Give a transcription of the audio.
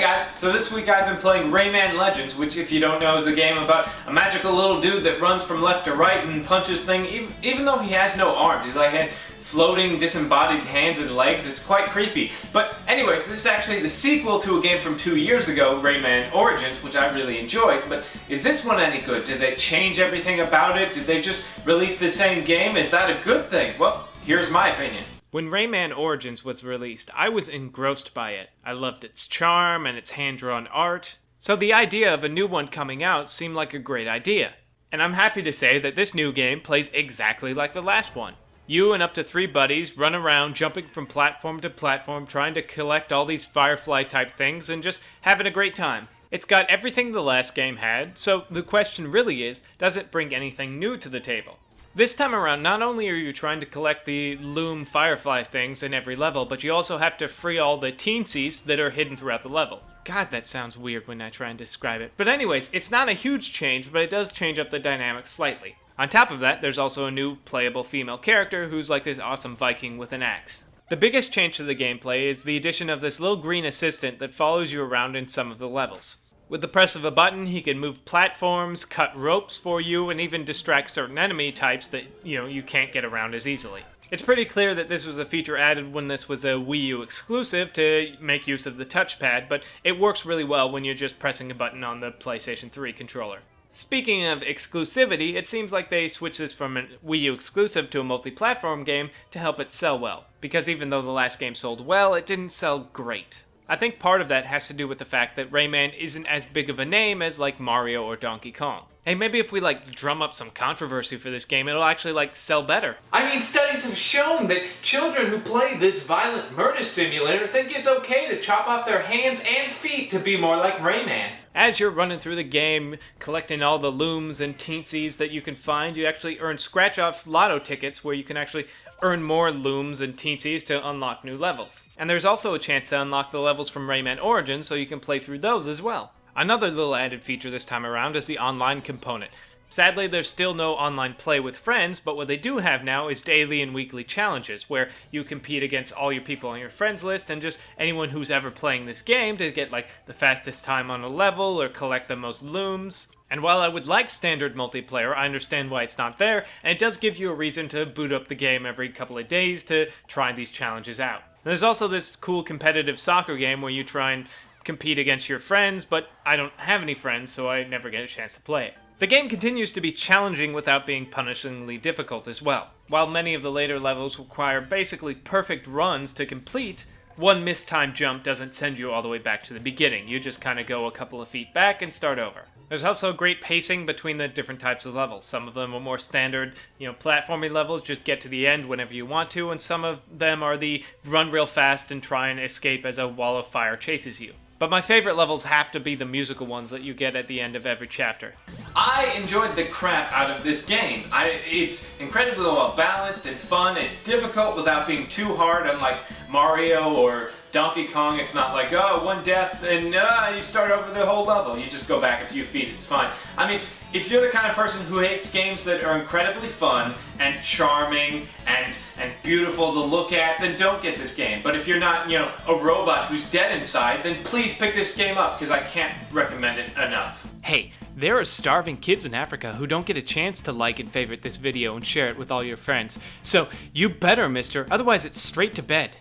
Hey guys, so this week I've been playing Rayman Legends, which if you don't know is a game about a magical little dude that runs from left to right and punches things, even though he has no arms. He's like had floating, disembodied hands and legs. It's quite creepy. But anyways, this is actually the sequel to a game from 2 years ago, Rayman Origins, which I really enjoyed. But is this one any good? Did they change everything about it? Did they just release the same game? Is that a good thing? Well, here's my opinion. When Rayman Origins was released, I was engrossed by it. I loved its charm and its hand-drawn art. So the idea of a new one coming out seemed like a great idea. And I'm happy to say that this new game plays exactly like the last one. You and up to 3 buddies run around jumping from platform to platform trying to collect all these Firefly type things and just having a great time. It's got everything the last game had, so the question really is, does it bring anything new to the table? This time around, not only are you trying to collect the Loom Firefly things in every level, but you also have to free all the teensies that are hidden throughout the level. God, that sounds weird when I try and describe it. But anyways, it's not a huge change, but it does change up the dynamic slightly. On top of that, there's also a new playable female character who's like this awesome Viking with an axe. The biggest change to the gameplay is the addition of this little green assistant that follows you around in some of the levels. With the press of a button, he can move platforms, cut ropes for you, and even distract certain enemy types that, you can't get around as easily. It's pretty clear that this was a feature added when this was a Wii U exclusive to make use of the touchpad, but it works really well when you're just pressing a button on the PlayStation 3 controller. Speaking of exclusivity, it seems like they switched this from a Wii U exclusive to a multi-platform game to help it sell well, because even though the last game sold well, it didn't sell great. I think part of that has to do with the fact that Rayman isn't as big of a name as like Mario or Donkey Kong. Hey, maybe if we drum up some controversy for this game, it'll actually sell better. I mean, studies have shown that children who play this violent murder simulator think it's okay to chop off their hands and feet to be more like Rayman. As you're running through the game, collecting all the looms and teensies that you can find, you actually earn scratch-off lotto tickets where you can actually earn more looms and teensies to unlock new levels. And there's also a chance to unlock the levels from Rayman Origins so you can play through those as well. Another little added feature this time around is the online component. Sadly, there's still no online play with friends, but what they do have now is daily and weekly challenges, where you compete against all your people on your friends list and just anyone who's ever playing this game to get the fastest time on a level or collect the most looms. And while I would like standard multiplayer, I understand why it's not there, and it does give you a reason to boot up the game every couple of days to try these challenges out. There's also this cool competitive soccer game where you try and compete against your friends, but I don't have any friends, so I never get a chance to play it. The game continues to be challenging without being punishingly difficult as well. While many of the later levels require basically perfect runs to complete, one mistimed jump doesn't send you all the way back to the beginning. You just kind of go a couple of feet back and start over. There's also great pacing between the different types of levels. Some of them are more standard, platforming levels, just get to the end whenever you want to, and some of them are the run real fast and try and escape as a wall of fire chases you. But my favorite levels have to be the musical ones that you get at the end of every chapter. I enjoyed the crap out of this game. It's incredibly well balanced and fun. It's difficult without being too hard, unlike Mario or Donkey Kong. It's not like, oh, one death and you start over the whole level. You just go back a few feet, it's fine. I mean, if you're the kind of person who hates games that are incredibly fun and charming and beautiful to look at, then don't get this game. But if you're not, a robot who's dead inside, then please pick this game up, because I can't recommend it enough. Hey, there are starving kids in Africa who don't get a chance to like and favorite this video and share it with all your friends. So you better, mister, otherwise it's straight to bed.